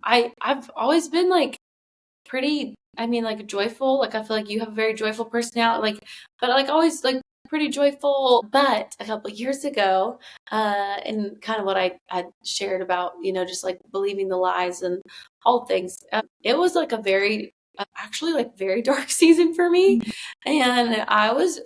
I've always been like pretty, I mean, like joyful. Like I feel like you have a very joyful personality, like, but like always like pretty joyful. But a couple of years ago, and kind of what I shared about, just like believing the lies and all things, it was like a very, actually like very dark season for me. And I was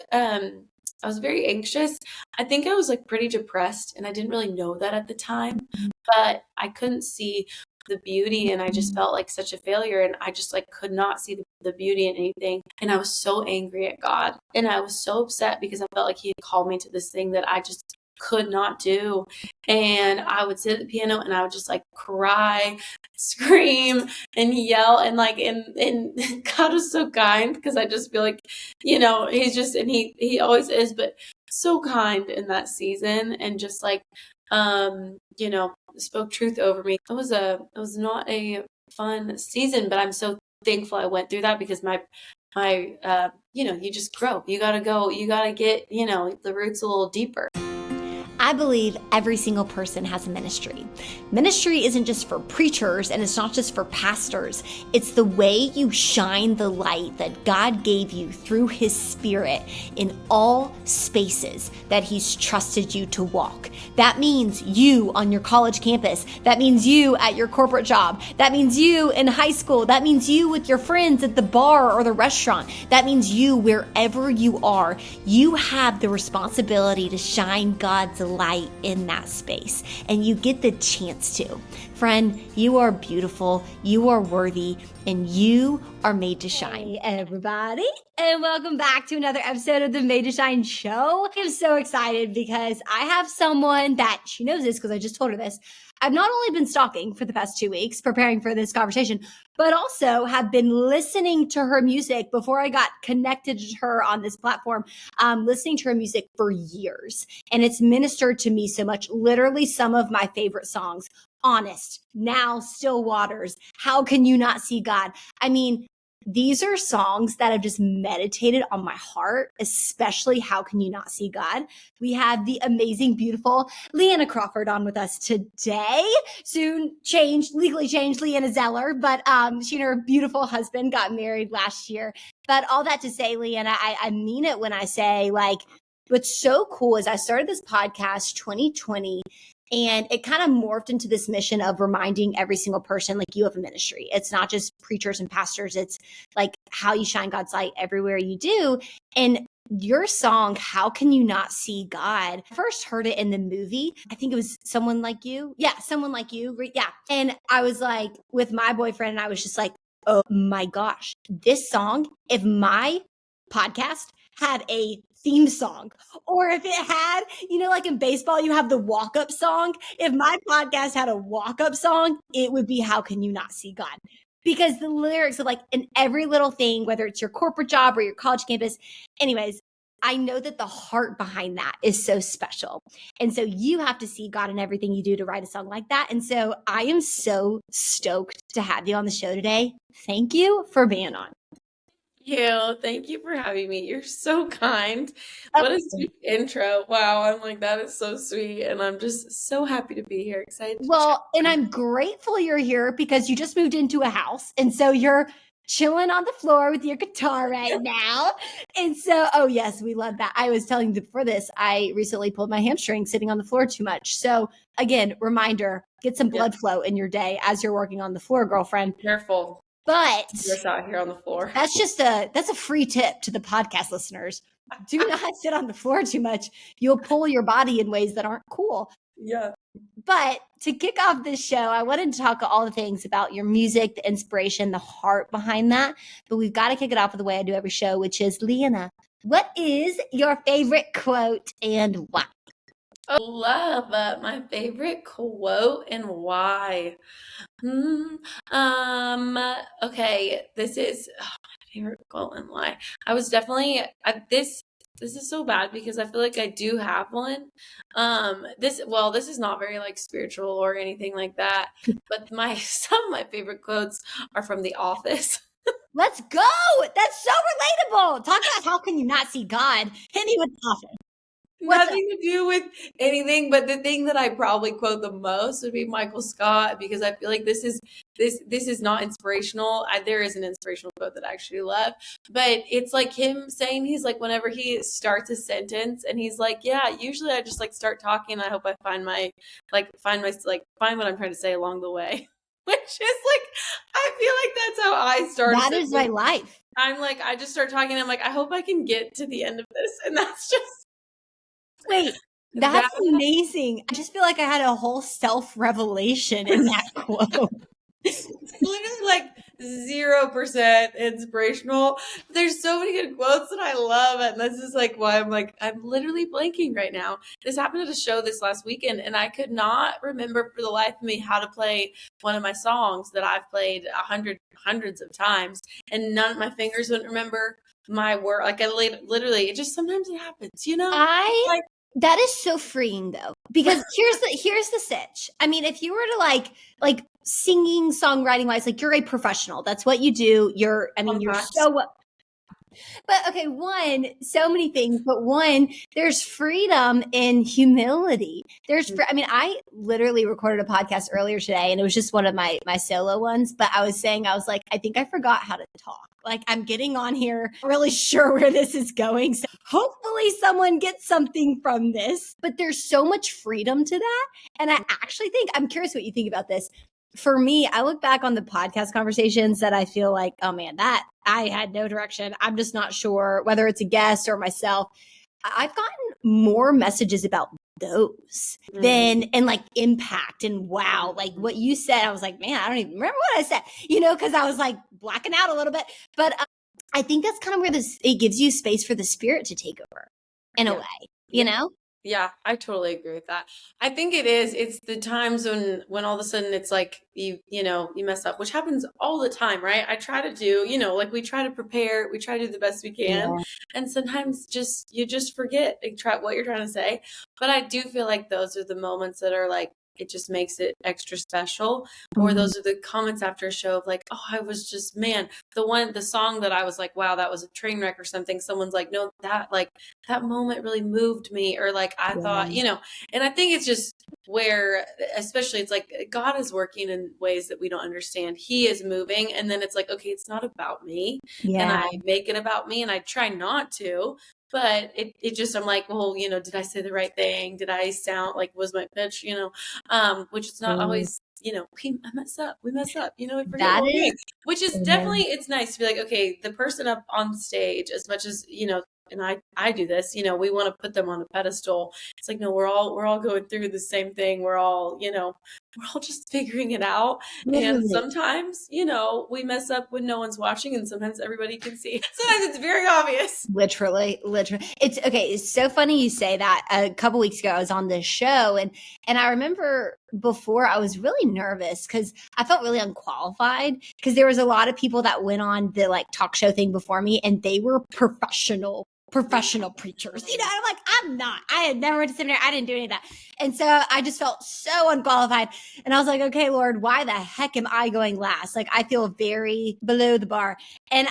very anxious. I think I was like pretty depressed and I didn't really know that at the time, but I couldn't see the beauty and I just felt like such a failure and I just like could not see the beauty in anything. And I was so angry at God and I was so upset because I felt like he had called me to this thing that I just could not do. And I would sit at the piano and I would just like cry, scream and yell and like and God was so kind because I just feel like, he's just and he always is, but so kind in that season and just like spoke truth over me. It was not a fun season, but I'm so thankful I went through that because you just grow. You gotta get, the roots a little deeper. I believe every single person has a ministry. Ministry isn't just for preachers and it's not just for pastors. It's the way you shine the light that God gave you through His Spirit in all spaces that He's trusted you to walk. That means you on your college campus. That means you at your corporate job. That means you in high school. That means you with your friends at the bar or the restaurant. That means you wherever you are. You have the responsibility to shine God's light in that space, and you get the chance to. Friend, you are beautiful, you are worthy, and you are made to shine. Hey everybody, and welcome back to another episode of the Made to Shine show. I'm so excited because I have someone that, she knows this because I just told her this, I've not only been stalking for the past 2 weeks preparing for this conversation, but also have been listening to her music before I got connected to her on this platform, listening to her music for years. And it's ministered to me so much. Literally some of my favorite songs, Honest, Now, Still Waters, How Can You Not See God? I mean, these are songs that have just meditated on my heart, especially How Can You Not See God? We have the amazing, beautiful Leanna Crawford on with us today. Soon legally changed Leanna Zeller, but she and her beautiful husband got married last year. But all that to say, Leanna, I mean it when I say, like, what's so cool is I started this podcast 2020 and it kind of morphed into this mission of reminding every single person, like, you have a ministry. It's not just preachers and pastors. It's like how you shine God's light everywhere you do. And your song, How Can You Not See God? I first heard it in the movie. I think it was Someone Like You. Yeah, Someone Like You. Yeah. And I was like, with my boyfriend, and I was just like, oh my gosh, this song, if my podcast had a theme song, or if it had, like in baseball, you have the walk-up song. If my podcast had a walk-up song, it would be How Can You Not See God? Because the lyrics are like in every little thing, whether it's your corporate job or your college campus. Anyways, I know that the heart behind that is so special. And so you have to see God in everything you do to write a song like that. And so I am so stoked to have you on the show today. Thank you for being on. Thank you for having me. You're so kind. What a sweet intro. Wow, I'm like, that is so sweet. And I'm just so happy to be here. Excited. Well, and I'm grateful you're here because you just moved into a house. And so you're chilling on the floor with your guitar right now. And so, oh yes, we love that. I was telling you before this, I recently pulled my hamstring sitting on the floor too much. So again, reminder, get some blood flow in your day as you're working on the floor, girlfriend. Careful. But just out here on the floor. That's a free tip to the podcast listeners. Do not sit on the floor too much. You'll pull your body in ways that aren't cool. Yeah. But to kick off this show, I wanted to talk all the things about your music, the inspiration, the heart behind that. But we've got to kick it off with the way I do every show, which is, Leanna, what is your favorite quote and why? I love my favorite quote and why. Okay, this is my favorite quote and why. I was definitely this is so bad because I feel like I do have one. This is not very like spiritual or anything like that, but some of my favorite quotes are from The Office. Let's go! That's so relatable. Talk about How Can You Not See God? Hit me with The Office. Nothing to do with anything, but the thing that I probably quote the most would be Michael Scott, because I feel like this is this is not inspirational. There is an inspirational quote that I actually love, but it's like him saying, he's like, whenever he starts a sentence and he's like, yeah, usually I just like start talking. I hope I find find what I'm trying to say along the way. Which is like, I feel like that's how I start. That is my life. I'm like, I just start talking. I'm like, I hope I can get to the end of this. And that's just. Wait, that's amazing. I just feel like I had a whole self-revelation in that quote. It's literally like 0% inspirational. There's so many good quotes that I love. And this is like why I'm literally blanking right now. This happened at a show this last weekend, and I could not remember for the life of me how to play one of my songs that I've played hundreds of times. And none of my fingers wouldn't remember my word. Like I literally, it just, sometimes it happens, you know? That is so freeing though, because here's the sitch. I mean, if you were to like singing, songwriting wise, like you're a professional. That's what you do. You're so. But okay, so many things, but there's freedom in humility. I literally recorded a podcast earlier today, and it was just one of my solo ones, but I was like, I think I forgot how to talk. Like I'm getting on here, really sure where this is going. So hopefully someone gets something from this, but there's so much freedom to that. And I actually think, I'm curious what you think about this. For me, I look back on the podcast conversations that I feel like, oh man, that I had no direction. I'm just not sure whether it's a guest or myself. I've gotten more messages about those than and like impact and wow, like what you said. I was like, man, I don't even remember what I said, because I was like blacking out a little bit. But I think that's kind of where it gives you space for the Spirit to take over in a way, you know? Yeah, I totally agree with that. I think it is. It's the times when all of a sudden it's like you mess up, which happens all the time, right? I try to do, like we try to prepare, we try to do the best we can, and sometimes you just forget what you're trying to say. But I do feel like those are the moments that are like, it just makes it extra special. Or those are the comments after a show of like, oh, I was just, man, the song that I was like, wow, that was a train wreck or something. Someone's like, no, that moment really moved me. Or like, I thought, and I think it's just where, especially it's like God is working in ways that we don't understand. He is moving. And then it's like, okay, it's not about me. And I make it about me, and I try not to. But it just, I'm like, well, did I say the right thing? Did I sound like, was my pitch, which is not always, I mess up. We mess up, we forget what we're doing. Which is definitely, it's nice to be like, okay, the person up on stage, as much as, and I do this, we want to put them on a pedestal. It's like, no, we're all going through the same thing. We're all just figuring it out. Literally. And sometimes, we mess up when no one's watching, and sometimes everybody can see. Sometimes it's very obvious. Literally. It's okay. It's so funny you say that. A couple weeks ago, I was on this show, and I remember before I was really nervous because I felt really unqualified, because there was a lot of people that went on the like talk show thing before me, and they were professional preachers, and I'm like, I'm not. I had never went to seminary. I didn't do any of that. And so I just felt so unqualified. And I was like, okay, Lord, why the heck am I going last? Like, I feel very below the bar. And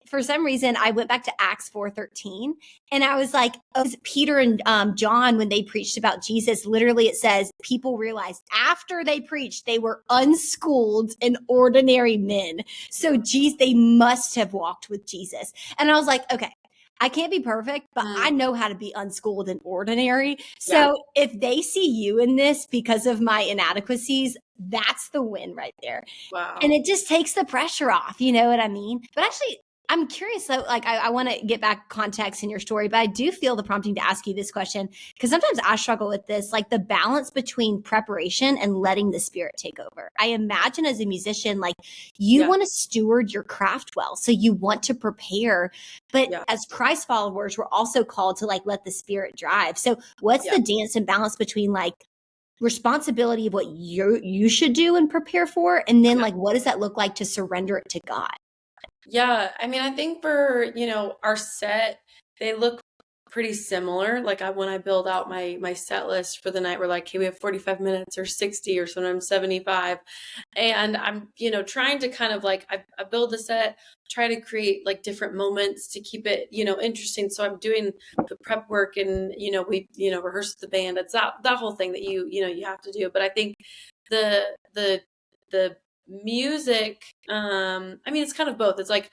for some reason, I went back to Acts 4:13, and I was like, oh, Peter and John, when they preached about Jesus, literally it says people realized after they preached, they were unschooled and ordinary men. So they must have walked with Jesus. And I was like, okay, I can't be perfect, but I know how to be unschooled and ordinary. So if they see you in this because of my inadequacies, that's the win right there. Wow. And it just takes the pressure off. You know what I mean? But actually, I'm curious though, like I want to get back context in your story, but I do feel the prompting to ask you this question, because sometimes I struggle with this, like the balance between preparation and letting the Spirit take over. I imagine as a musician, like you want to steward your craft well. So you want to prepare, but as Christ followers, we're also called to like let the Spirit drive. So what's the dance and balance between like responsibility of what you should do and prepare for, and then like what does that look like to surrender it to God? Yeah, I mean, I think for, our set, they look pretty similar. Like when I build out my set list for the night, we're like, hey, we have 45 minutes or 60 or sometimes 75. And I'm, trying to kind of like, I build the set, try to create like different moments to keep it, interesting. So I'm doing the prep work, and, we, rehearse the band. It's that whole thing that you have to do. But I think the music, I mean, it's kind of both. It's like,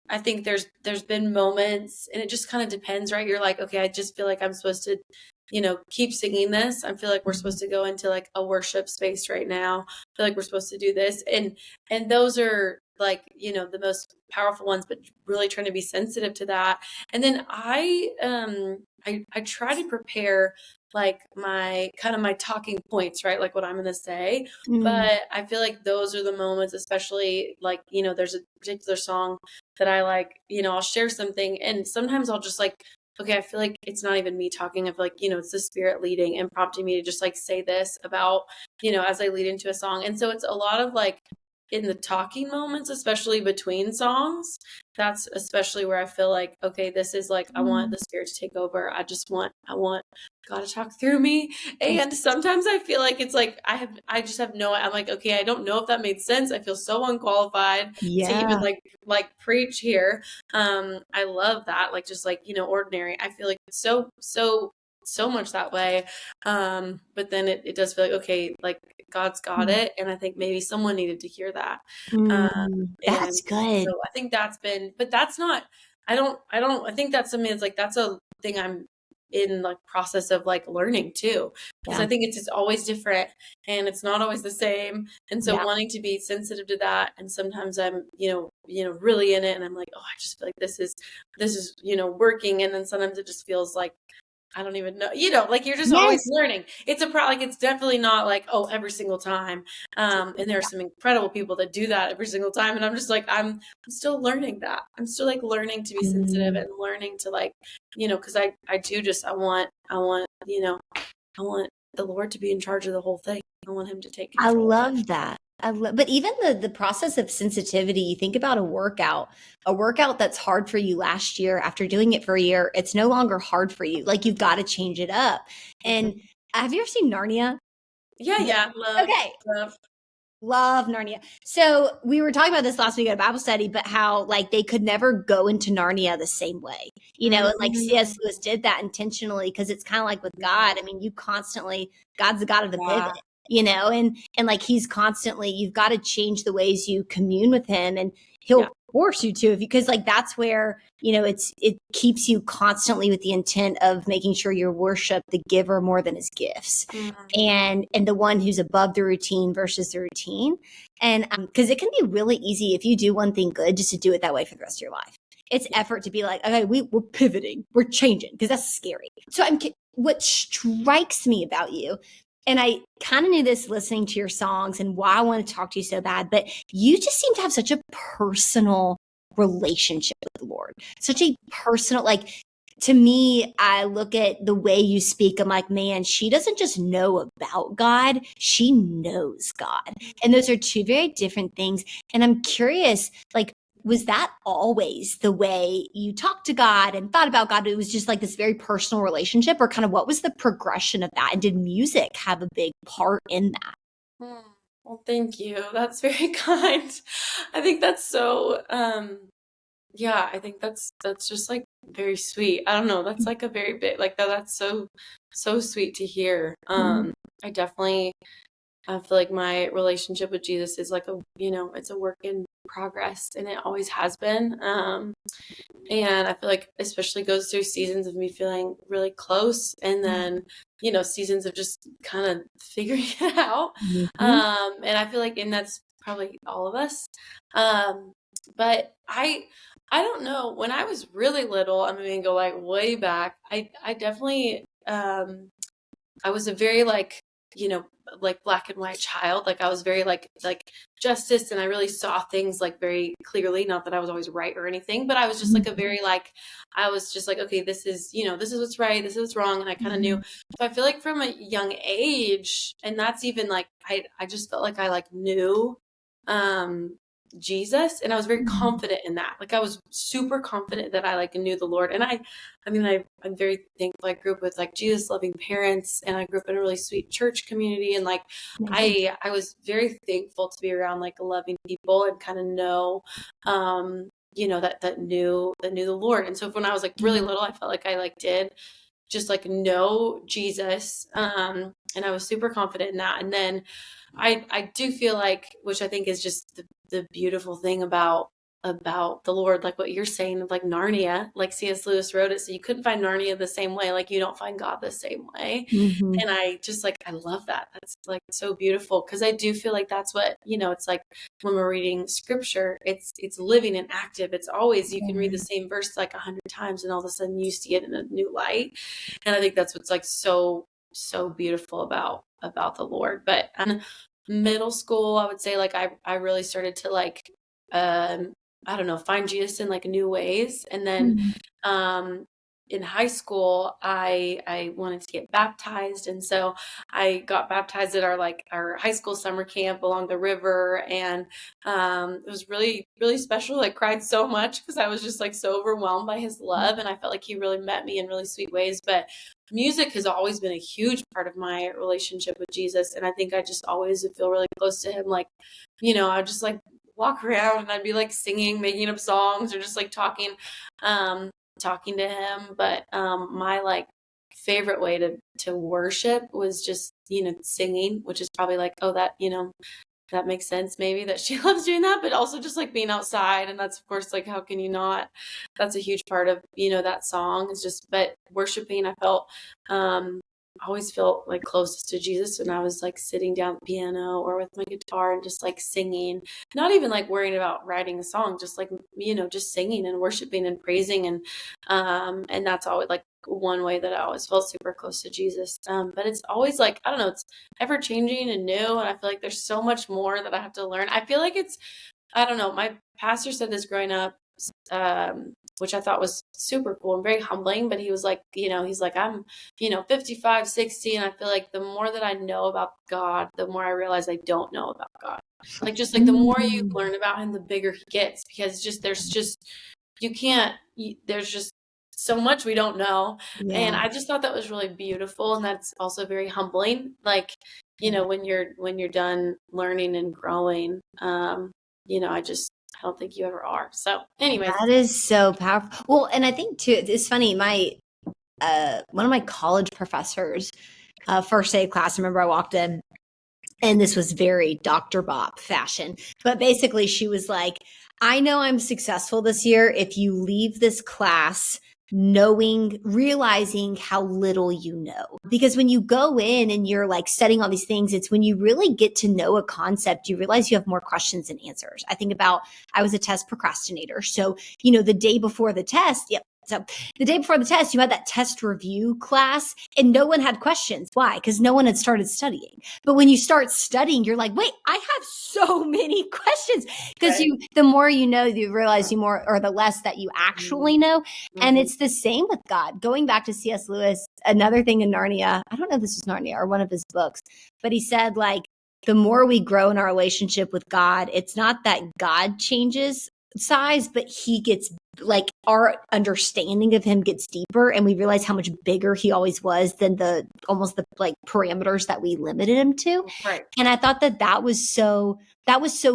I think there's been moments, and it just kind of depends, right? You're like, okay, I just feel like I'm supposed to, keep singing this. I feel like we're supposed to go into like a worship space right now. I feel like we're supposed to do this. And those are like, the most powerful ones, but really trying to be sensitive to that. And then I try to prepare like my talking points, right? Like what I'm going to say. Mm. But I feel like those are the moments, especially like, there's a particular song that I like, I'll share something, and sometimes I'll just like, okay, I feel like it's not even me talking. I feel like, it's the Spirit leading and prompting me to just like say this about, as I lead into a song. And so it's a lot of like in the talking moments, especially between songs, that's especially where I feel like, okay, this is like, I want the Spirit to take over. I want God to talk through me. And sometimes I feel like it's like, I just have I'm like, okay, I don't know if that made sense. I feel so unqualified to even Yeah. like preach here. I love that. Like, just like, ordinary. I feel like it's so much that way. But then it does feel like, okay, like God's got it. And I think maybe someone needed to hear that. And That's good. so I think but that's not, I think that's something that's like, that's a thing I'm in like process of like learning too, because Yeah. I think it's just always different and it's not always the same. And so Yeah. wanting to be sensitive to that. And sometimes I'm, really in it, and I'm like, oh, I just feel like this is, working. And then sometimes it just feels like, I don't even know, like you're just always Yes. learning. It's like, it's definitely not like, oh, every single time. And there are some incredible people that do that every single time. And I'm just like, I'm still learning that. I'm still like learning to be sensitive and learning to like, cause I do just, I want the Lord to be in charge of the whole thing. I want him to take I control. love that. But even the process of sensitivity, you think about a workout that's hard for you last year, after doing it for a year, it's no longer hard for you. Like, you've got to change it up. And Mhm. have you ever seen Narnia? Yeah. No. Yeah. Okay. Love. Love Narnia. So we were talking about this last week at a Bible study, but how like they could never go into Narnia the same way, and like Mm, C.S. Lewis did that intentionally, because it's kind of like with God. I mean, God's the God of the pivot, yeah. and like he's constantly, you've got to change the ways you commune with him, and Yeah. he'll force you to, because like that's where, it keeps you constantly with the intent of making sure you worship the giver more than his gifts, Mm, and the one who's above the routine versus the routine. And because it can be really easy, if you do one thing good, just to do it that way for the rest of your life. It's yeah. effort to be like, okay, we're pivoting, we're changing, because that's scary. So what strikes me about you, and I kind of knew this listening to your songs and why I want to talk to you so bad, but you just seem to have such a personal relationship with the Lord, such a personal, like, to me, I look at the way you speak, I'm like, man, she doesn't just know about God, she knows God. And those are two very different things. And I'm curious, like, was that always the way you talked to God and thought about God? It was just like this very personal relationship, or kind of what was the progression of that? And did music have a big part in that? Hmm. Well, thank you. That's very kind. I think that's so, yeah, I think that's just like very sweet. I don't know. That's like a very big, like that's so sweet to hear. I definitely, I feel like my relationship with Jesus is like it's a work in progress, and it always has been. And I feel like especially goes through seasons of me feeling really close, and then, seasons of just kind of figuring it out. Mhm. And I feel like, and that's probably all of us. But I don't know. When I was really little, I'm going to go like way back. I definitely, I was a very like, like black and white child. Like I was very like justice, and I really saw things like very clearly. Not that I was always right or anything, but I was just like a very like, I was just like, okay, this is, this is what's right, this is what's wrong, and I kind of knew. So I feel like from a young age, and that's even like I just felt like I like knew um Jesus, and I was very confident in that. Like I was super confident that I like knew the Lord. And I mean, I'm very thankful. I grew up with like Jesus loving parents, and I grew up in a really sweet church community. And like, Amazing. I was very thankful to be around like loving people and kind of know, that knew the Lord. And so when I was like really little, I felt like I like did just like know Jesus. And I was super confident in that. And then I do feel like, which I think is just the beautiful thing about the Lord, like what you're saying of like Narnia, like C.S. Lewis wrote it. So you couldn't find Narnia the same way. Like you don't find God the same way. Mm-hmm. And I just like, I love that. That's like so beautiful. Cause I do feel like that's what, it's like when we're reading scripture, it's living and active. It's always, you can read the same verse like 100 times and all of a sudden you see it in a new light. And I think that's what's like so beautiful about the Lord. But middle school, I would say like I really started to like I don't know, find Jesus in like new ways. And then in high school, I wanted to get baptized, and so I got baptized at our high school summer camp along the river, and it was really really special. I cried so much because I was just like so overwhelmed by His love, and I felt like He really met me in really sweet ways. But music has always been a huge part of my relationship with Jesus, and I think I just always feel really close to Him. Like, I just like walk around and I'd be like singing, making up songs, or just like talking to Him. But my like favorite way to worship was just singing, which is probably like, oh, that that makes sense maybe that she loves doing that, but also just like being outside. And that's of course like, how can you not? That's a huge part of that song. Is just, but worshiping, I felt always felt like closest to Jesus when I was like sitting down at the piano or with my guitar and just like singing, not even like worrying about writing a song, just like, just singing and worshiping and praising. And that's always like one way that I always felt super close to Jesus. But it's always like, I don't know, it's ever changing and new. And I feel like there's so much more that I have to learn. I feel like I don't know, my pastor said this growing up, which I thought was super cool and very humbling. But he was like, he's like, I'm, 55, 60. And I feel like the more that I know about God, the more I realize I don't know about God. Like, just like the more you learn about Him, the bigger He gets, because there's just so much we don't know. Yeah. And I just thought that was really beautiful. And that's also very humbling. Like, when you're done learning and growing, I don't think you ever are. So anyways. That is so powerful. Well, and I think too, it's funny, my one of my college professors, first day of class, I remember I walked in, and this was very Dr. Bob fashion, but basically she was like, I know I'm successful this year if you leave this class realizing how little you know. Because when you go in and you're like studying all these things, it's when you really get to know a concept, you realize you have more questions than answers. I was a test procrastinator. So, the day before the test, so the day before the test, you had that test review class and no one had questions. Why? Because no one had started studying. But when you start studying, you're like, wait, I have so many questions. Because the more you know, you realize the less that you actually know. And it's the same with God. Going back to C.S. Lewis, another thing in Narnia, I don't know if this was Narnia or one of his books, but he said like, the more we grow in our relationship with God, it's not that God changes size, but He gets like our understanding of Him gets deeper, and we realize how much bigger He always was than the like parameters that we limited Him to. Right. And I thought that was so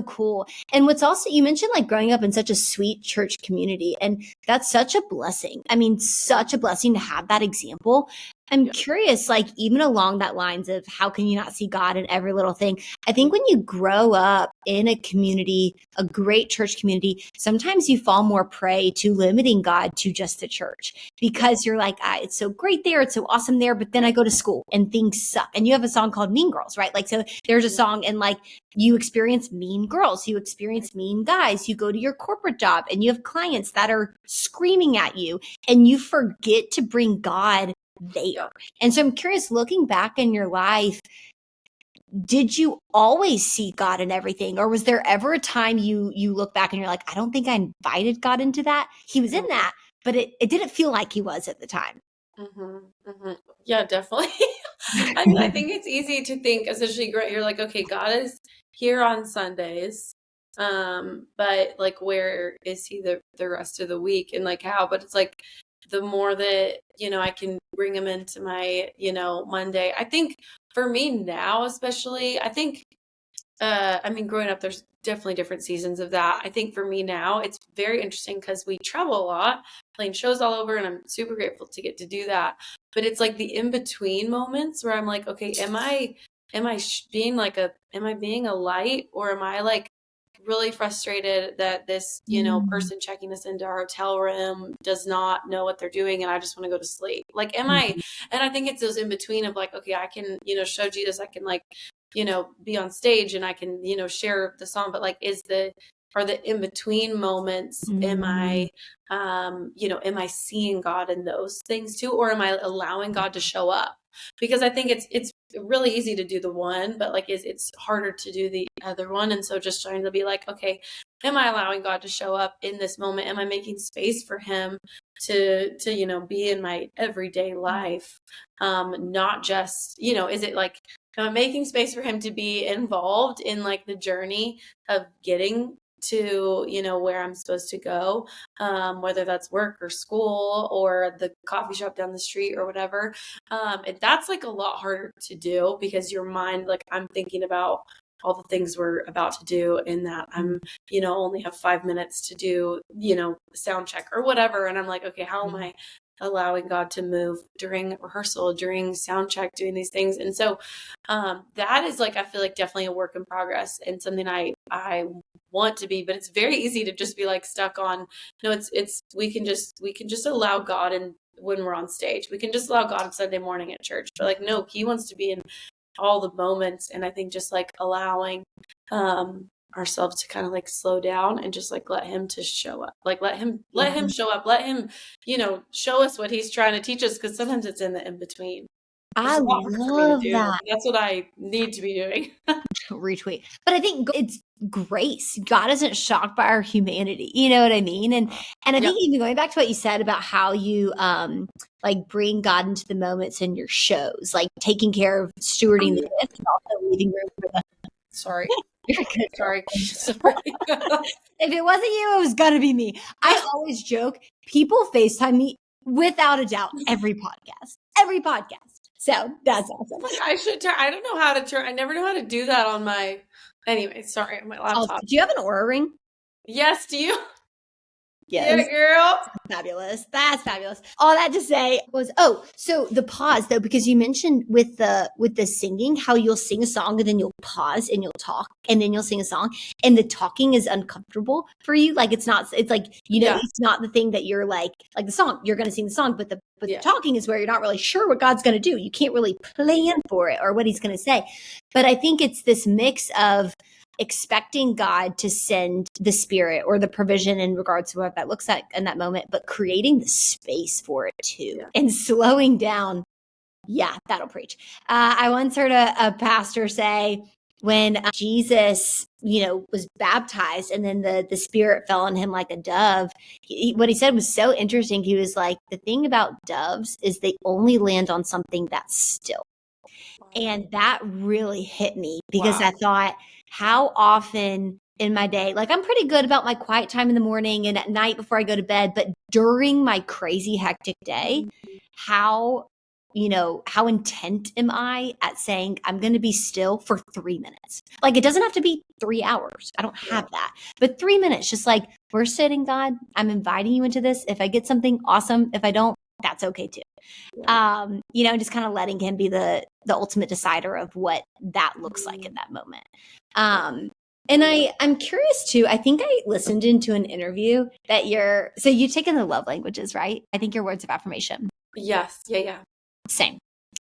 cool. And what's also, you mentioned like growing up in such a sweet church community, and that's such a blessing. I mean, such a blessing to have that example. I'm curious, like even along that lines of how can you not see God in every little thing? I think when you grow up in a community, a great church community, sometimes you fall more prey to limiting God to just the church, because you're like, it's so great there, it's so awesome there, but then I go to school and things suck. And you have a song called Mean Girls, right? Like, so there's a song, and like you experience mean girls, you experience mean guys, you go to your corporate job and you have clients that are screaming at you, and you forget to bring God there. And so I'm curious, looking back in your life, did you always see God in everything? Or was there ever a time you look back and you're like, I don't think I invited God into that? He was in that, but it didn't feel like He was at the time. Yeah, definitely. I mean, I think it's easy to think, especially you're like, okay, God is here on Sundays. But like, where is He the rest of the week? And like how, but it's like, the more that, I can bring Him into my, Monday. I think for me now, especially, I think, I mean, growing up, there's definitely different seasons of that. I think for me now, it's very interesting because we travel a lot, playing shows all over, and I'm super grateful to get to do that. But it's like the in between moments where I'm like, okay, am I being a light, or am I like really frustrated that this, person checking us into our hotel room does not know what they're doing, and I just want to go to sleep. Like, and I think it's those in between of like, okay, I can, show Jesus, I can like, be on stage and I can, share the song, but like, are the in between moments, am I seeing God in those things too? Or am I allowing God to show up? Because I think it's really easy to do the one, but like it's harder to do the other one. And so just trying to be like, okay, am I allowing God to show up in this moment? Am I making space for him to be in my everyday life? Not just, is it like, am I making space for him to be involved in like the journey of getting to, where I'm supposed to go, whether that's work or school or the coffee shop down the street or whatever. And that's like a lot harder to do because your mind, like, I'm thinking about all the things we're about to do, and that I'm, only have 5 minutes to do, sound check or whatever. And I'm like, okay, how am I allowing God to move during rehearsal, during sound check, doing these things? And so that is like, I feel like definitely a work in progress and something I want to be, but it's very easy to just be like stuck on, no, we can just allow God. And when we're on stage, we can just allow God on Sunday morning at church, but like, no, he wants to be in all the moments. And I think just like allowing, ourselves to kind of like slow down and just like let him to show up, like let him show up, let him, show us what he's trying to teach us. Cause sometimes it's in the in-between. I love that. That's what I need to be doing. Retweet. But I think it's grace. God isn't shocked by our humanity. You know what I mean? And I think even going back to what you said about how you like bring God into the moments in your shows, like taking care of stewarding the gift and also leaving room for the Sorry. You're good. Sorry. If it wasn't you, it was gonna be me. I always joke, people FaceTime me without a doubt every podcast. Every podcast. So that's awesome. I should turn. I don't know how to turn. I never know how to do that on my. Anyway, sorry, on my laptop. Do you have an Oura ring? Yes. Do you? Yes. Yeah, girl. Fabulous. That's fabulous. All that to say was, so the pause though, because you mentioned with the singing, how you'll sing a song and then you'll pause and you'll talk and then you'll sing a song, and the talking is uncomfortable for you. Like it's like, it's not the thing that you're like the song, you're going to sing the song, but the talking is where you're not really sure what God's going to do. You can't really plan for it or what he's going to say. But I think it's this mix of expecting God to send the spirit or the provision in regards to what that looks like in that moment, but creating the space for it too and slowing down. Yeah, that'll preach. I once heard a pastor say when Jesus, was baptized and then the spirit fell on him like a dove, what he said was so interesting. He was like, the thing about doves is they only land on something that's still. And that really hit me because I thought, how often in my day, like I'm pretty good about my quiet time in the morning and at night before I go to bed, but during my crazy hectic day, how intent am I at saying I'm going to be still for 3 minutes? Like it doesn't have to be 3 hours. I don't have that, but 3 minutes, just like we're sitting, God, I'm inviting you into this. If I get something awesome, if I don't, that's okay too. Just kind of letting him be the ultimate decider of what that looks like in that moment. And I'm curious too. I think I listened into an interview that you've taken the love languages, right? I think your words of affirmation. Yes. Yeah. Same.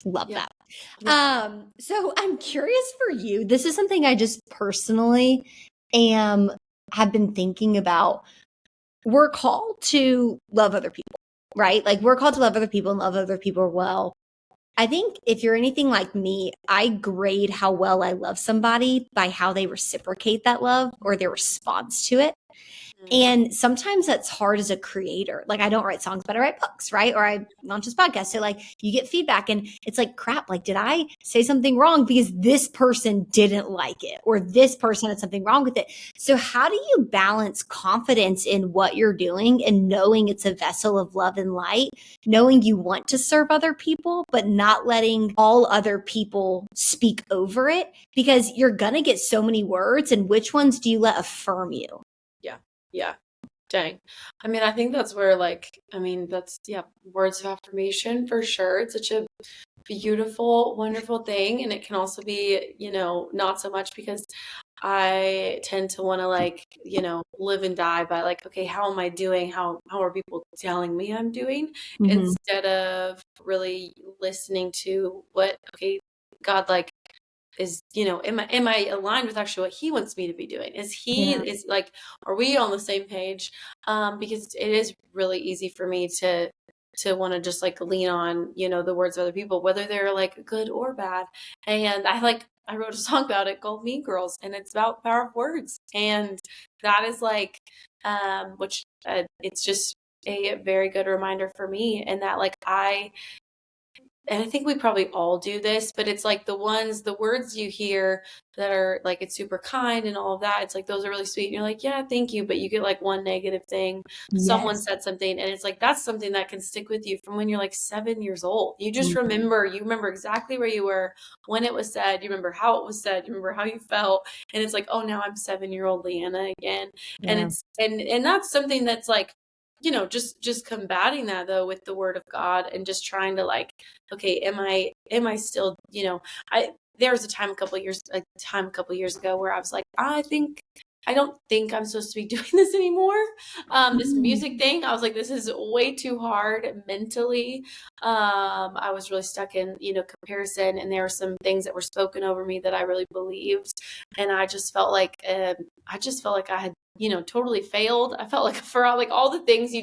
Love that. Yeah. So I'm curious for you. This is something I just personally have been thinking about. We're called to love other people, right? Like we're called to love other people and love other people well. I think if you're anything like me, I grade how well I love somebody by how they reciprocate that love or their response to it. Mm. And sometimes that's hard as a creator. Like, I don't write songs, but I write books, right? Or I launch this podcast. So like, you get feedback and it's like, crap, like, did I say something wrong because this person didn't like it or this person had something wrong with it? So how do you balance confidence in what you're doing and knowing it's a vessel of love and light, knowing you want to serve other people, but not letting all other people speak over it? Because you're going to get so many words, and which ones do you let affirm you? Yeah. Dang. I mean, I think that's where words of affirmation for sure. It's such a beautiful, wonderful thing. And it can also be, not so much, because I tend to want to live and die by okay, how am I doing? How are people telling me I'm doing? Mm-hmm. Instead of really listening to what, okay, God, is, am I aligned with actually what he wants me to be doing? Is are we on the same page? Because it is really easy for me to want to just lean on, the words of other people, whether they're good or bad. And I wrote a song about it called Mean Girls, and it's about power of words. And that is it's just a very good reminder for me. And that and I think we probably all do this, but it's the words you hear that are it's super kind and all of that. It's those are really sweet. And you're yeah, thank you. But you get one negative thing. Someone Yes. said something, and it's that's something that can stick with you from when you're 7 years old. You just Mhm. you remember exactly where you were when it was said. You remember how it was said. You remember how you felt. And it's oh, now I'm 7-year-old Leanna again. And Yeah. it's, and that's something that's just combating that though with the word of God, and just trying to okay, am I still, there was a time a couple of years ago where I was I don't think I'm supposed to be doing this anymore. This music thing, I was this is way too hard mentally. I was really stuck in, comparison, and there were some things that were spoken over me that I really believed. And I just felt I had, totally failed. I felt for all the things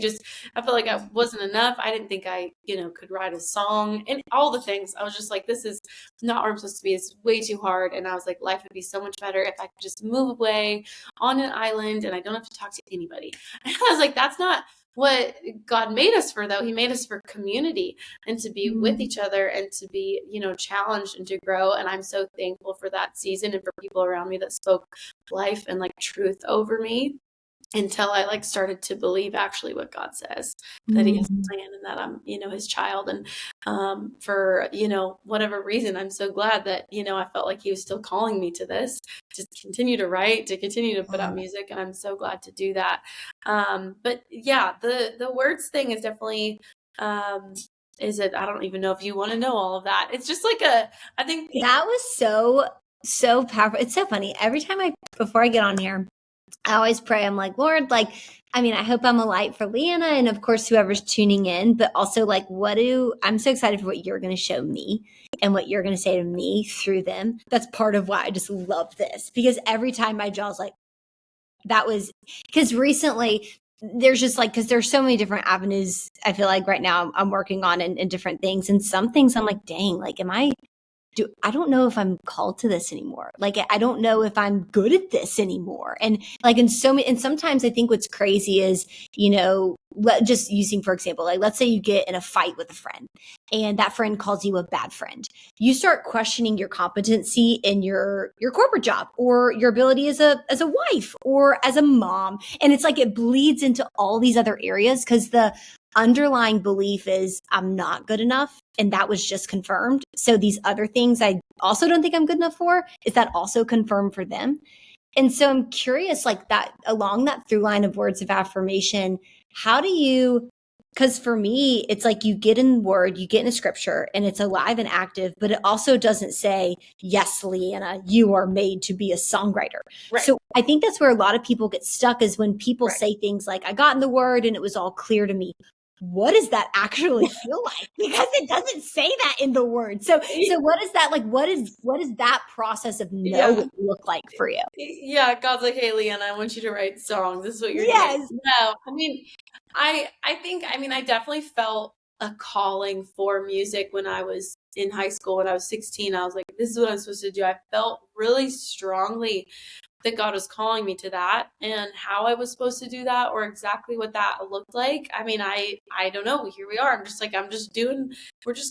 I felt like I wasn't enough. I didn't think I, could write a song and all the things. I was just this is not where I'm supposed to be. It's way too hard. And I was life would be so much better if I could just move away on an island and I don't have to talk to anybody. And I was that's not what God made us for, though. He made us for community and to be with each other and to be, challenged and to grow. And I'm so thankful for that season and for people around me that spoke life and truth over me, until I started to believe actually what God says, that he has a plan and that I'm, his child. And for, whatever reason, I'm so glad that, I felt like he was still calling me to this, to continue to write, to continue to put out music. And I'm so glad to do that. But yeah, the words thing is definitely, I don't even know if you want to know all of that. It's just I think that was so powerful. It's so funny. Every time before I get on here, I always pray. I'm Lord, I hope I'm a light for Leanna and of course whoever's tuning in, but also I'm so excited for what you're going to show me and what you're going to say to me through them. That's part of why I just love this, because every time my jaw's that was, because recently there's just because there's so many different avenues I feel right now I'm working on and different things. And some things I'm dang, I don't know if I'm called to this anymore. I don't know if I'm good at this anymore. And and sometimes I think what's crazy is, just using, for example, let's say you get in a fight with a friend and that friend calls you a bad friend. You start questioning your competency in your corporate job or your ability as a wife or as a mom. And it's it bleeds into all these other areas because the underlying belief is I'm not good enough. And that was just confirmed. So these other things I also don't think I'm good enough for, is that also confirmed for them? And so I'm curious, that along that through line of words of affirmation, how do you, because for me, it's you get in word, you get in a scripture and it's alive and active, but it also doesn't say, yes, Leanna, you are made to be a songwriter. Right. So I think that's where a lot of people get stuck, is when people say things I got in the word and it was all clear to me. What does that actually feel like? Because it doesn't say that in the word. So what is that what is that process of knowing look like for you? Yeah, God's hey, Leanna, I want you to write songs. This is what you're Yes. doing. No, I think, I definitely felt a calling for music when I was in high school. When I was 16, I was this is what I'm supposed to do. I felt really strongly that God was calling me to that, and how I was supposed to do that or exactly what that looked like. I mean, I don't know. Here we are. We're just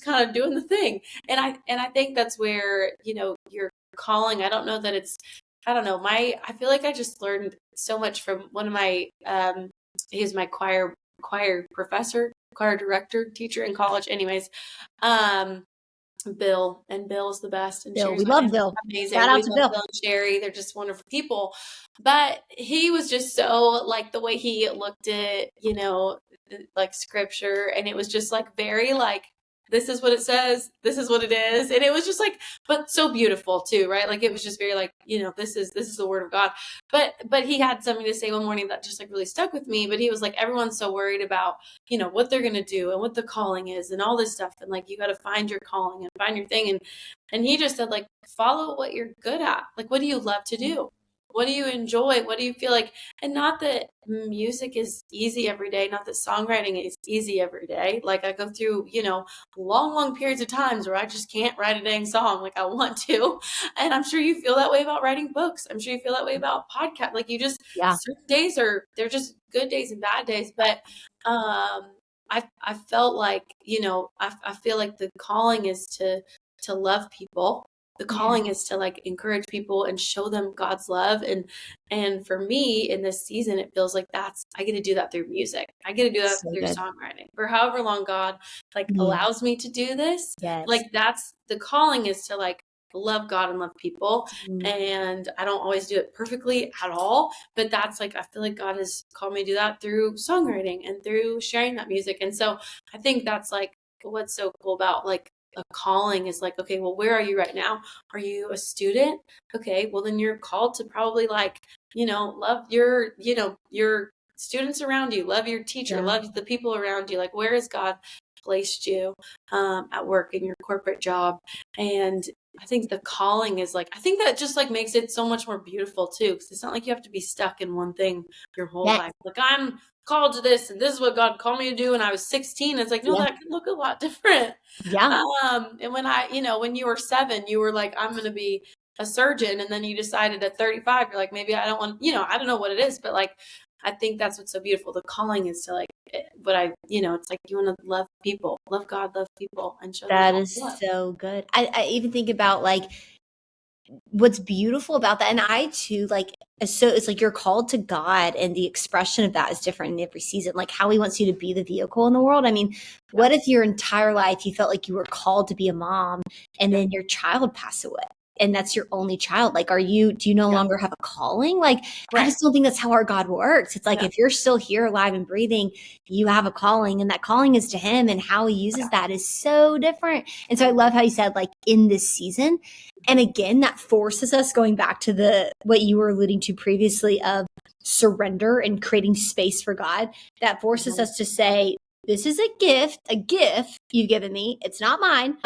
kind of doing the thing. And I think that's where, your calling, I don't know that it's, I don't know. I feel like I just learned so much from one of my, he's my choir professor, choir director, teacher in college. Anyways, Bill's the best, and Bill, we Sherry's love Bill. amazing. Shout We out to love Bill. Bill and Sherry. They're just wonderful people. But he was just so, like, the way he looked at, like scripture, and it was just like very like, this is what it says, this is what it is. And it was just like, but so beautiful too, right? Like, it was just very like, this is the word of God. But he had something to say one morning that just like really stuck with me. But he was like, everyone's so worried about, what they're gonna do and what the calling is and all this stuff. And like, you got to find your calling and find your thing. And he just said, like, follow what you're good at. Like, what do you love to do? What do you enjoy? What do you feel like? And not that music is easy every day, not that songwriting is easy every day. Like, I go through, long periods of times where I just can't write a dang song like I want to. And I'm sure you feel that way about writing books. I'm sure you feel that way about podcasts. Like, certain days they're just good days and bad days. But I felt like, I feel like the calling is to love people. The calling is to like encourage people and show them God's love. And for me in this season, it feels like I get to do that through music. I get to do that through songwriting for however long God like allows me to do this. Yes. Like, that's the calling, is to like love God and love people. And I don't always do it perfectly at all, but that's like, I feel like God has called me to do that through songwriting and through sharing that music. And so I think that's like what's so cool about like a calling, is like, okay, well, where are you right now? Are you a student? Okay, well, then you're called to probably like, love your students around you, love your teacher, love the people around you. Like, where has God placed you at work, in your corporate job? And I think the calling is like, I think that just like makes it so much more beautiful too, because it's not like you have to be stuck in one thing your whole life. Like, I'm called to this, and this is what God called me to do when I was 16. It's like, no, that can look a lot different. And when you were 7, you were like, I'm going to be a surgeon. And then you decided at 35, you're like, maybe I don't want, I don't know what it is, but like, I think that's what's so beautiful. The calling is to like, it's like, you want to love people, love God, love people, and show them that is love. so good. I even think about like what's beautiful about that. And I too, like, so it's like you're called to God, and the expression of that is different in every season. Like, how he wants you to be the vehicle in the world. I mean, what if your entire life you felt like you were called to be a mom, and then your child passed away, and that's your only child? Like, do you no longer have a calling? Like, I just don't think that's how our God works. It's like, if you're still here alive and breathing, you have a calling, and that calling is to him, and how he uses that is so different. And so I love how you said, like, in this season. And again, that forces us, going back to what you were alluding to previously, of surrender and creating space for God. That forces us to say, this is a gift you've given me. It's not mine.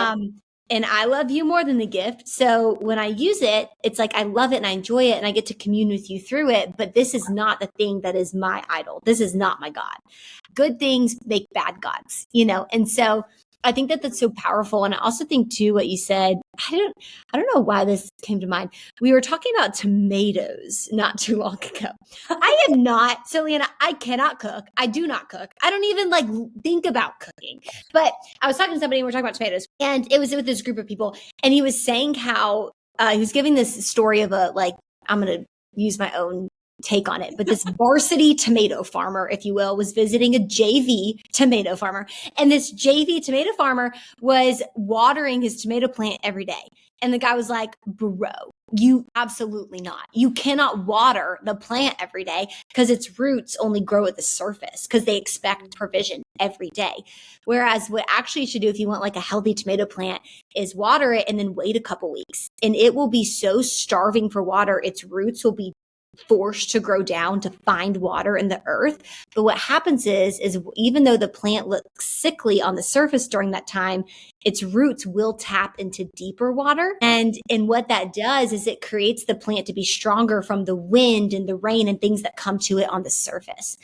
And I love you more than the gift. So when I use it, it's like, I love it and I enjoy it and I get to commune with you through it. But this is not the thing that is my idol. This is not my God. Good things make bad gods, And so I think that that's so powerful. And I also think too, what you said, I don't know why this came to mind. We were talking about tomatoes not too long ago. I am not, so Leanna, I cannot cook. I do not cook. I don't even like think about cooking. But I was talking to somebody and we were talking about tomatoes, and it was with this group of people. And he was saying how he was giving this story of I'm going to use my own take on it, but this varsity tomato farmer, if you will, was visiting a JV tomato farmer. And this JV tomato farmer was watering his tomato plant every day. And the guy was like, bro, you absolutely not. You cannot water the plant every day because its roots only grow at the surface, because they expect provision every day. Whereas what actually you should do if you want like a healthy tomato plant is water it and then wait a couple weeks. And it will be so starving for water, its roots will be forced to grow down to find water in the earth. But what happens is even though the plant looks sickly on the surface during that time, its roots will tap into deeper water. And what that does is it creates the plant to be stronger from the wind and the rain and things that come to it on the surface.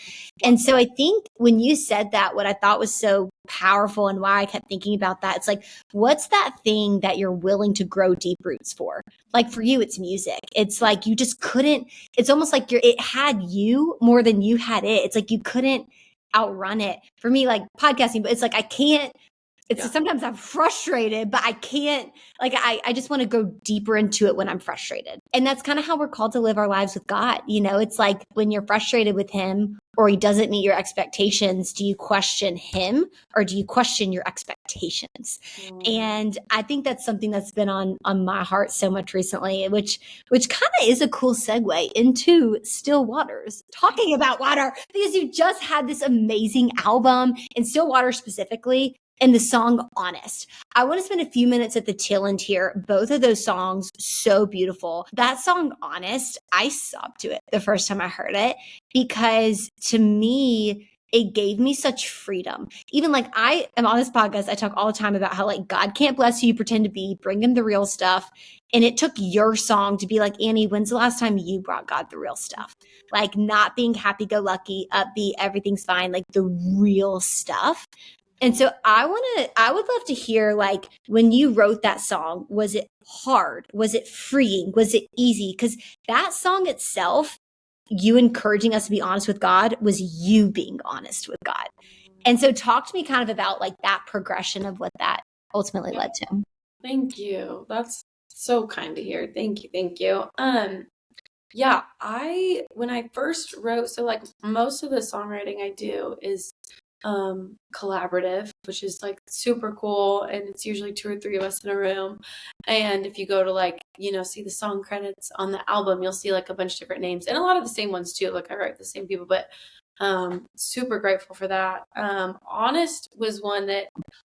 And so I think when you said that, what I thought was so powerful and why I kept thinking about that, it's like, what's that thing that you're willing to grow deep roots for? Like for you, it's music. It's like you just couldn't, it's almost like it had you more than you had it. It's like you couldn't outrun it. For me, like podcasting, but it's like I can't. Sometimes I'm frustrated, but I can't, like, I just want to go deeper into it when I'm frustrated. And that's kind of how we're called to live our lives with God. You know, it's like when you're frustrated with him or he doesn't meet your expectations, do you question him or do you question your expectations? And I think that's something that's been on my heart so much recently, which kind of is a cool segue into Still Waters, talking about water, because you just had this amazing album, and Still Water specifically, and the song Honest. I want to spend a few minutes at the tail end here. Both of those songs, so beautiful. That song Honest, I sobbed to it the first time I heard it, because to me, it gave me such freedom. Even like I am on this podcast, I talk all the time about how like God can't bless who you pretend to be, bring him the real stuff. And it took your song to be like, Annie, when's the last time you brought God the real stuff? Like not being happy-go-lucky, upbeat, everything's fine, like the real stuff. And so I would love to hear, like, when you wrote that song, was it hard? Was it freeing? Was it easy? Because that song itself, you encouraging us to be honest with God, was you being honest with God. And so talk to me kind of about like that progression of what that ultimately led to. Thank you. That's so kind to hear. Thank you. Thank you. Yeah, when I first wrote, so like most of the songwriting I do is collaborative, which is like super cool, and it's usually 2 or 3 of us in a room. And if you go to like, see the song credits on the album, you'll see like a bunch of different names and a lot of the same ones too. Like I write the same people, but super grateful for that. Honest was one that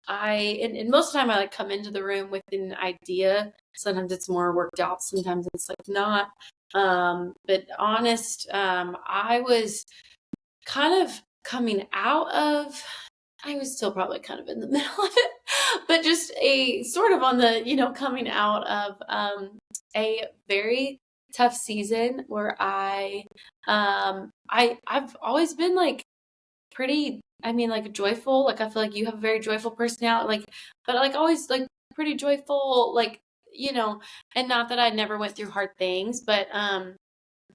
and most of the time I like come into the room with an idea. Sometimes it's more worked out, sometimes it's like not. But Honest, I was kind of coming out of, I was still probably kind of in the middle of it, but just a sort of on the, coming out of a very tough season where I've always been like pretty, like joyful. Like I feel like you have a very joyful personality, like, but like always like pretty joyful, like, and not that I never went through hard things, but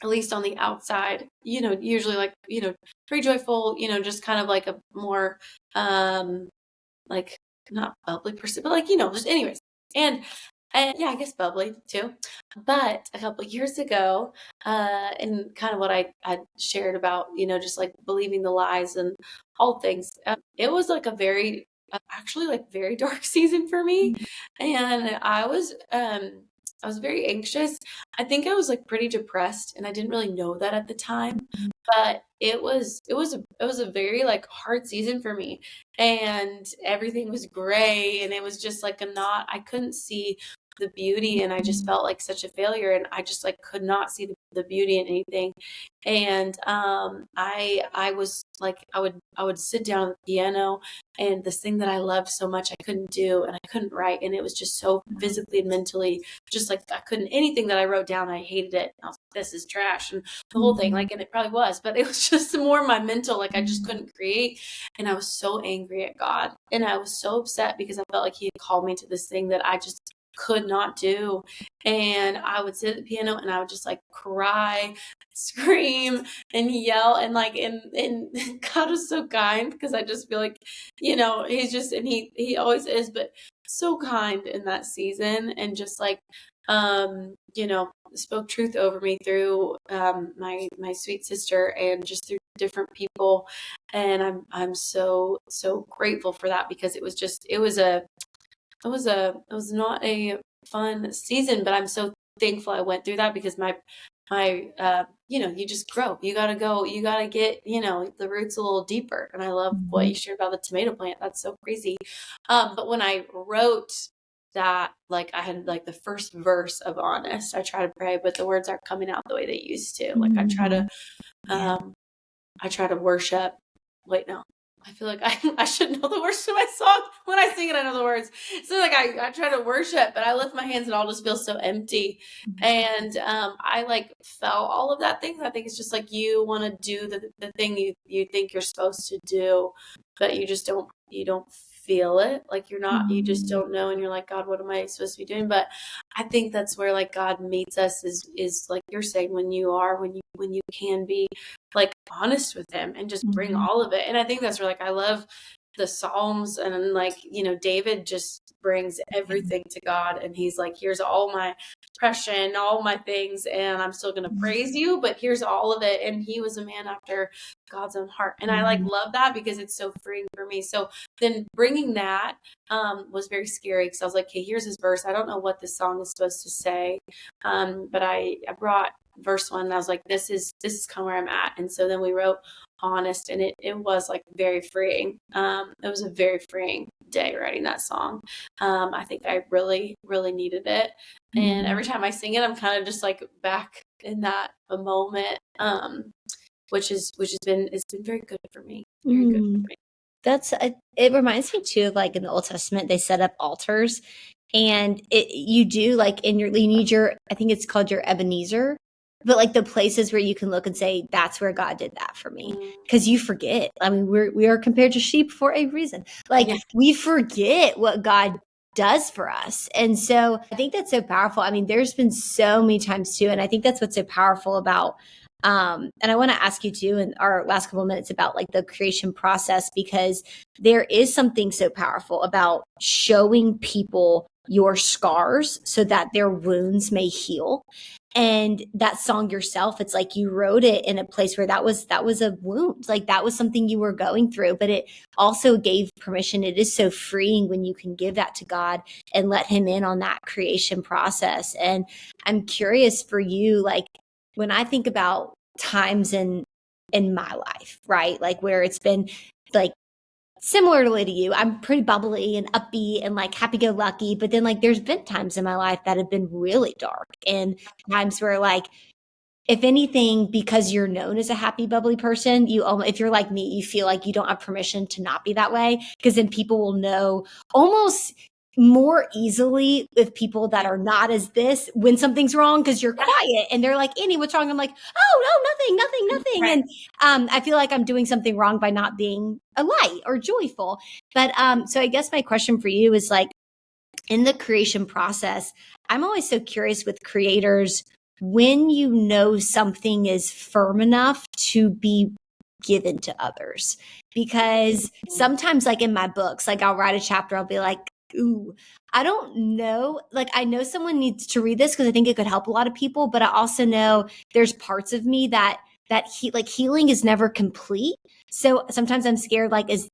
at least on the outside, usually like, pretty joyful, just kind of like a more, like not bubbly person, but like, just anyways. And yeah, I guess bubbly too. But a couple of years ago, and kind of what I shared about, just like believing the lies and all things, it was like a very, actually like very dark season for me. And I was very anxious. I think I was like pretty depressed, and I didn't really know that at the time, but it was a very like hard season for me, and everything was gray, and it was just like I couldn't see the beauty, and I just felt like such a failure, and I just like could not see the beauty in anything. And I was like, I would sit down at the piano, and this thing that I loved so much I couldn't do, and I couldn't write, and it was just so physically and mentally just like I couldn't, anything that I wrote down, I hated it. I was like, this is trash, and the whole thing, like, and it probably was, but it was just more my mental, like I just couldn't create. And I was so angry at God, and I was so upset because I felt like he had called me to this thing that I just could not do. And I would sit at the piano and I would just like cry, scream, and yell, and like, and God was so kind, because I just feel like, he's just, and he always is, but so kind in that season, and just like, spoke truth over me through my sweet sister, and just through different people. And I'm so grateful for that, because it was not a fun season, but I'm so thankful I went through that, because my you just grow. You gotta get, the roots a little deeper. And I love what you shared about the tomato plant. That's so crazy. But when I wrote that, like I had like the first verse of Honest, I try to pray, but the words aren't coming out the way they used to. Like I try to worship. Wait, no. I feel like I should know the words to my song. When I sing it, I know the words. So like I try to worship, but I lift my hands and I'll just feel so empty. And I like felt all of that things. I think it's just like you want to do the thing you think you're supposed to do, but you don't feel it. Like you just don't know, and you're like, God, what am I supposed to be doing? But I think that's where like God meets us is like you're saying, when you can be like honest with him and just bring all of it. And I think that's where like I love the Psalms, and like, David just brings everything to God, and he's like, here's all my depression, all my things, and I'm still going to praise you, but here's all of it. And he was a man after God's own heart. And I like love that because it's so freeing for me. So then bringing that was very scary, because I was like, okay, here's his verse. I don't know what this song is supposed to say. But I brought verse 1, and I was like, this is kind of where I'm at. And so then we wrote honest, and it was like very freeing. It was a very freeing day writing that song. I think I really, really needed it. And every time I sing it, I'm kind of just like back in that a moment, which has been, it's been very good for me. Very good for me. It reminds me too of like in the Old Testament, they set up altars, and you do like you need your, I think it's called your Ebenezer, but like the places where you can look and say, that's where God did that for me. Because you forget. I mean, we are compared to sheep for a reason. Like we forget what God does for us. And so I think that's so powerful. I mean, there's been so many times too. And I think that's what's so powerful about, and I want to ask you too in our last couple of minutes about like the creation process, because there is something so powerful about showing people your scars so that their wounds may heal. And that song yourself, it's like you wrote it in a place where that was a wound, like that was something you were going through, but it also gave permission. It is so freeing when you can give that to God and let him in on that creation process. And I'm curious for you, like when I think about times in my life, right? Like where it's been like, similarly to you, I'm pretty bubbly and upbeat and like happy-go-lucky. But then like there's been times in my life that have been really dark, and times where like, if anything, because you're known as a happy, bubbly person, if you're like me, you feel like you don't have permission to not be that way, because then people will know almost more easily with people that are not as this when something's wrong, because you're quiet and they're like, Annie, what's wrong? I'm like, oh, no, nothing. Right. And I feel like I'm doing something wrong by not being a light or joyful. But so I guess my question for you is like, in the creation process, I'm always so curious with creators, when you know something is firm enough to be given to others. Because sometimes like in my books, like I'll write a chapter, I'll be like, ooh, I don't know. Like I know someone needs to read this because I think it could help a lot of people, but I also know there's parts of me that healing is never complete. So sometimes I'm scared, like, is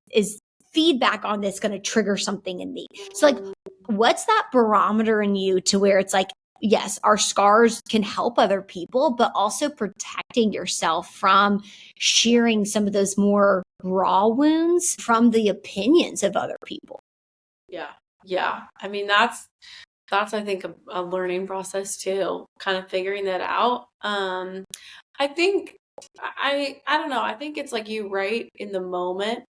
feedback on this going to trigger something in me? So like, what's that barometer in you to where it's like, yes, our scars can help other people, but also protecting yourself from sharing some of those more raw wounds from the opinions of other people? Yeah. I mean, that's I think a learning process too, kind of figuring that out. I think I don't know. I think it's like you write in the moment,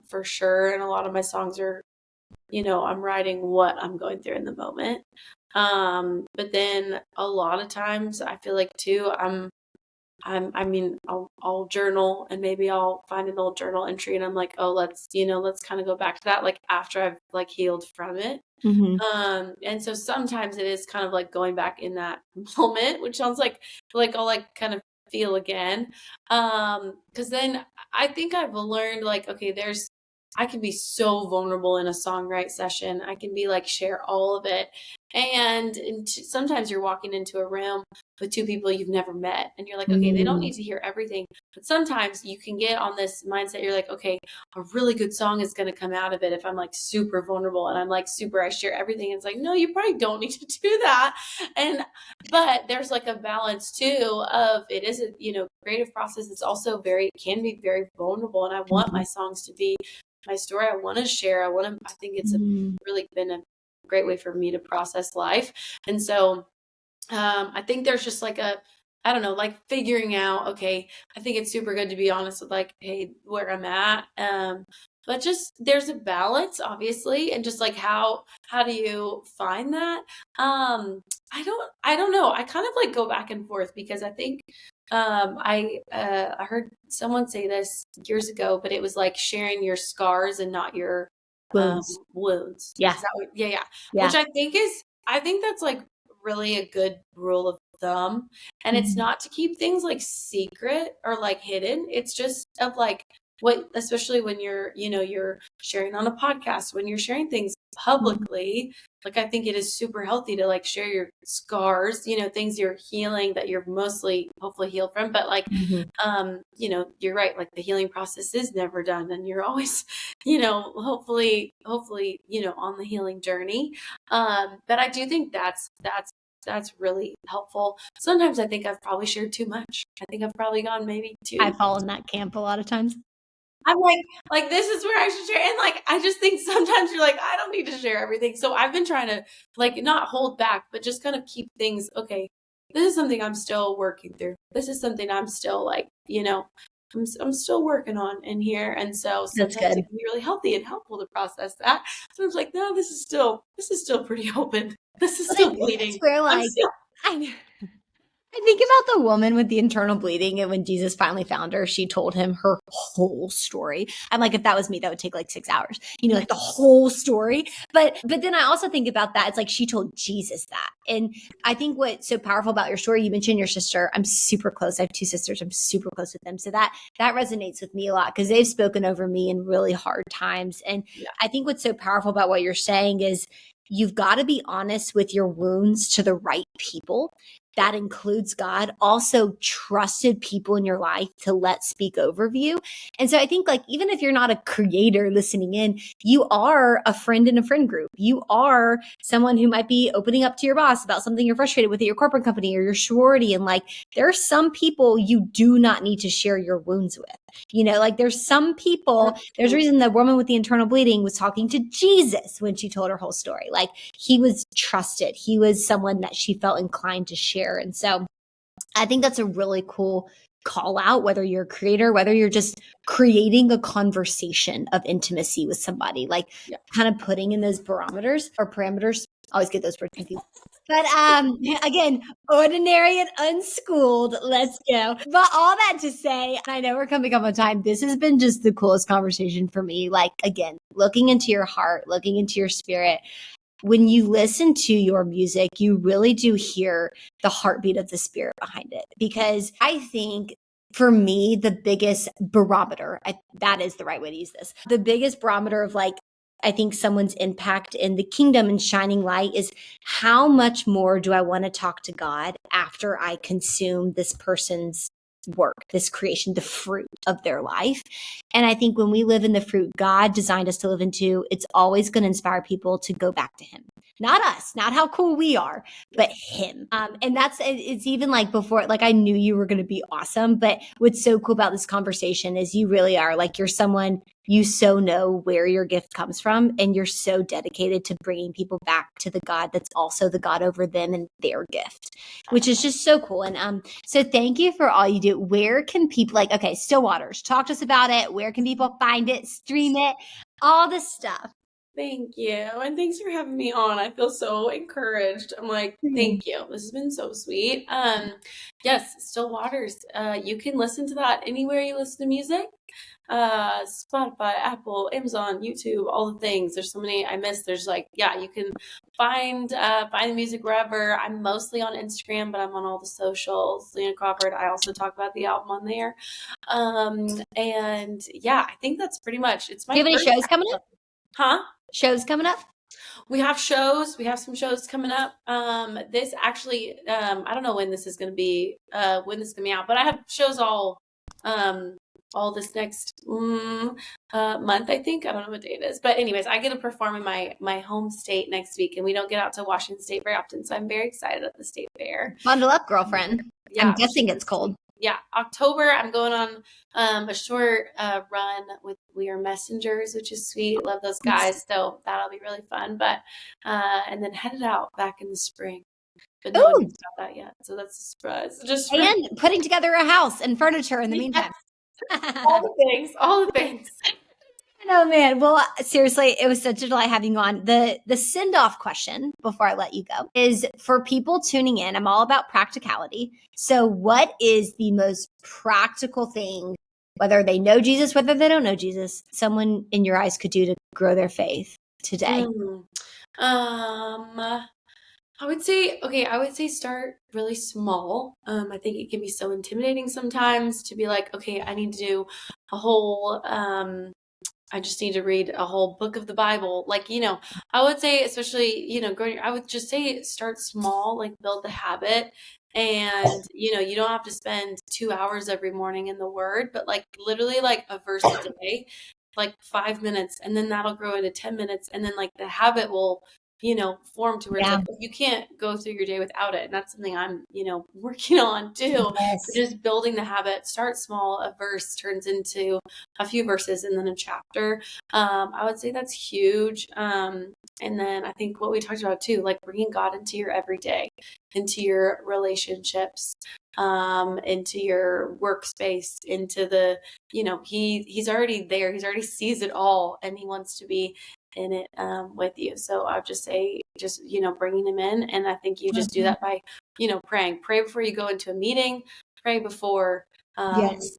for sure. And a lot of my songs are, I'm writing what I'm going through in the moment. But then a lot of times I feel like too, I mean, I'll journal, and maybe I'll find an old journal entry, and I'm like, oh, let's kind of go back to that, like after I've like healed from it. And so sometimes it is kind of like going back in that moment, which sounds like I'll like kind of feel again. Cause then I think I've learned like, okay, I can be so vulnerable in a songwrite session. I can be like, share all of it. And sometimes you're walking into a room with two people you've never met, and you're like, okay, they don't need to hear everything. But sometimes you can get on this mindset. You're like, okay, a really good song is going to come out of it if I'm like super vulnerable and I'm like I share everything. And it's like, no, you probably don't need to do that. But there's like a balance too of it is a, creative process. It's also can be very vulnerable. And I want my songs to be my story. I want to share. I think it's really been a great way for me to process life. And so I think there's just like I don't know, like figuring out, okay, I think it's super good to be honest with like, hey, where I'm at. But just there's a balance, obviously, and just like how do you find that? I don't know. I kind of like go back and forth because I think I heard someone say this years ago, but it was like sharing your scars and not your Wounds. wounds. Yeah. Is that what, yeah, yeah. Yeah. Which I think that's like really a good rule of thumb. And it's Mhm. not to keep things like secret or like hidden. It's just of like what, especially when you're sharing on a podcast, when you're sharing things publicly, like I think it is super healthy to like share your scars, things you're healing that you're mostly hopefully healed from. But like, Mhm. you're right, like the healing process is never done and you're always, hopefully, on the healing journey. But I do think that's really helpful. Sometimes I think I've probably shared too much. I think I've probably gone maybe I too. fall in that camp a lot of times. I'm like this is where I should share. And like I just think sometimes you're like, I don't need to share everything. So I've been trying to like not hold back, but just kind of keep things okay. This is something I'm still working through. This is something I'm still like, I'm still working on in here. And so That's sometimes good. it can be really healthy and helpful to process that. So I was like, no, this is still pretty open. This is But I still think that's bleeding. where I'm like still I I think about the woman with the internal bleeding, and when Jesus finally found her, she told him her whole story. I'm like, if that was me, that would take like 6 hours, like the whole story. But then I also think about that. It's like she told Jesus that. And I think what's so powerful about your story, you mentioned your sister. I'm super close. I have two sisters. I'm super close with them. So that resonates with me a lot because they've spoken over me in really hard times. And yeah, I think what's so powerful about what you're saying is you've got to be honest with your wounds to the right people. yeah, That includes God, also trusted people in your life to let speak over you. And so I think like, even if you're not a creator listening in, you are a friend in a friend group. You are someone who might be opening up to your boss about something you're frustrated with at your corporate company or your sorority. And like, there are some people you do not need to share your wounds with. Like there's some people, that's there's a true. reason the woman with the internal bleeding was talking to Jesus when she told her whole story. Like he was trusted. He was someone that she felt inclined to share. And so I think that's a really cool call out, whether you're a creator, whether you're just creating a conversation of intimacy with somebody, like Yeah. kind of putting in those barometers or parameters. I always get those words confused. But again, ordinary and unschooled. Let's go. But all that to say, I know we're coming up on time. This has been just the coolest conversation for me. Like, again, looking into your heart, looking into your spirit. When you listen to your music, you really do hear the heartbeat of the spirit behind it. Because I think for me, the biggest barometer, that is the right way to use this, the biggest barometer of like, I think someone's impact in the kingdom and shining light is how much more do I want to talk to God after I consume this person's work, this creation, the fruit of their life. And I think when we live in the fruit God designed us to live into, it's always going to inspire people to go back to him. Not us, not how cool we are, but him. And it's even like before, like I knew you were going to be awesome. But what's so cool about this conversation is you really are like, you're someone, you so know where your gift comes from. And you're so dedicated to bringing people back to the God that's also the God over them and their gift, which is just so cool. And so thank you for all you do. Where can people okay, Still Waters, talk to us about it. Where can people find it, stream it, all the stuff? Thank you. And thanks for having me on. I feel so encouraged. I'm like, thank you. This has been so sweet. Yes, Still Waters. You can listen to that anywhere you listen to music. Spotify, Apple, Amazon, YouTube, all the things. There's so many I missed. There's like, yeah, you can find the music wherever. I'm mostly on Instagram, but I'm on all the socials. Leanna Crawford. I also talk about the album on there. And yeah, I think that's pretty much. It's Do you my have any first shows coming up? Huh? Shows coming up? We have shows. We have some shows coming up. This actually, I don't know when this is going to be, when this is going to be out, but I have shows all this next month. I think I don't know what day it is, but anyways, I get to perform in my home state next week, and we don't get out to Washington State very often, so I'm very excited at the state fair. Bundle up, girlfriend. Yeah, I'm guessing it's cold. Yeah, October. I'm going on a short run with We Are Messengers, which is sweet. Love those guys, so that'll be really fun. But and then headed out back in the spring. but no one Oh, knows about that yet. So that's a surprise. Just for and putting together a house and furniture in the meantime. all the things, all the things. Oh man. Well, seriously, it was such a delight having you on. The send off question before I let you go is for people tuning in. I'm all about practicality. So, what is the most practical thing, whether they know Jesus, whether they don't know Jesus, someone in your eyes could do to grow their faith today? I would say start really small. I think it can be so intimidating sometimes to be like, okay, I need to do a whole I just need to read a whole book of the Bible. Like, I would say, especially, I would just say start small, like build the habit. And, you don't have to spend 2 hours every morning in the word, but like literally like a verse a day, like 5 minutes, and then that'll grow into 10 minutes. And then like the habit will, form to where it's Yeah. like, you can't go through your day without it. And that's something I'm, working on too. But Yes. just building the habit, start small, a verse turns into a few verses and then a chapter. I would say that's huge. And then I think what we talked about too, like bringing God into your everyday, into your relationships, into your workspace, into the, he's already there. He's already sees it all and he wants to be in it with you. So I would just say, just, bringing him in. And I think you just do Mhm. that by, praying. Pray before you go into a meeting, pray before, Yes.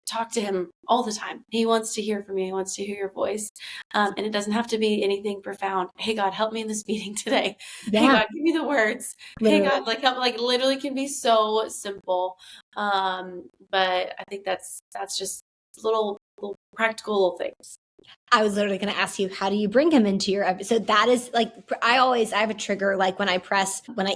talk to him all the time. He wants to hear from you. He wants to hear your voice. And it doesn't have to be anything profound. Hey, God, help me in this meeting today. Hey, Yeah. God, give me the words. Hey, Literally. God, like help, like literally can be so simple. But I think that's just little practical little things. I was literally going to ask you, how do you bring him into your episode? So that is like, I have a trigger. Like when I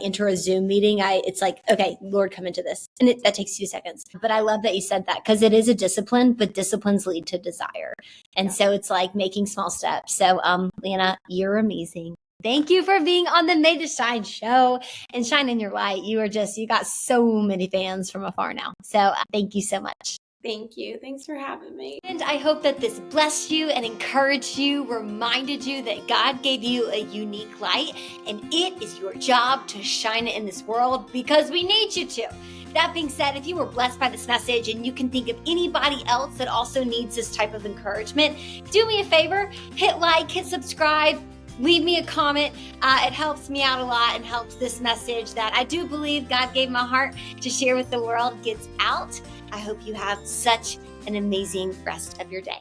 enter a Zoom meeting, it's like, okay, Lord, come into this. And that takes 2 seconds. But I love that you said that because it is a discipline, but disciplines lead to desire. And so it's like making small steps. So, Leanna, you're amazing. Thank you for being on the Made to Shine show and shine in your light. You got so many fans from afar now. So thank you so much. Thank you. Thanks for having me. And I hope that this blessed you and encouraged you, reminded you that God gave you a unique light and it is your job to shine it in this world because we need you to. That being said, if you were blessed by this message and you can think of anybody else that also needs this type of encouragement, do me a favor, hit like, hit subscribe, leave me a comment. It helps me out a lot and helps this message that I do believe God gave my heart to share with the world gets out. I hope you have such an amazing rest of your day.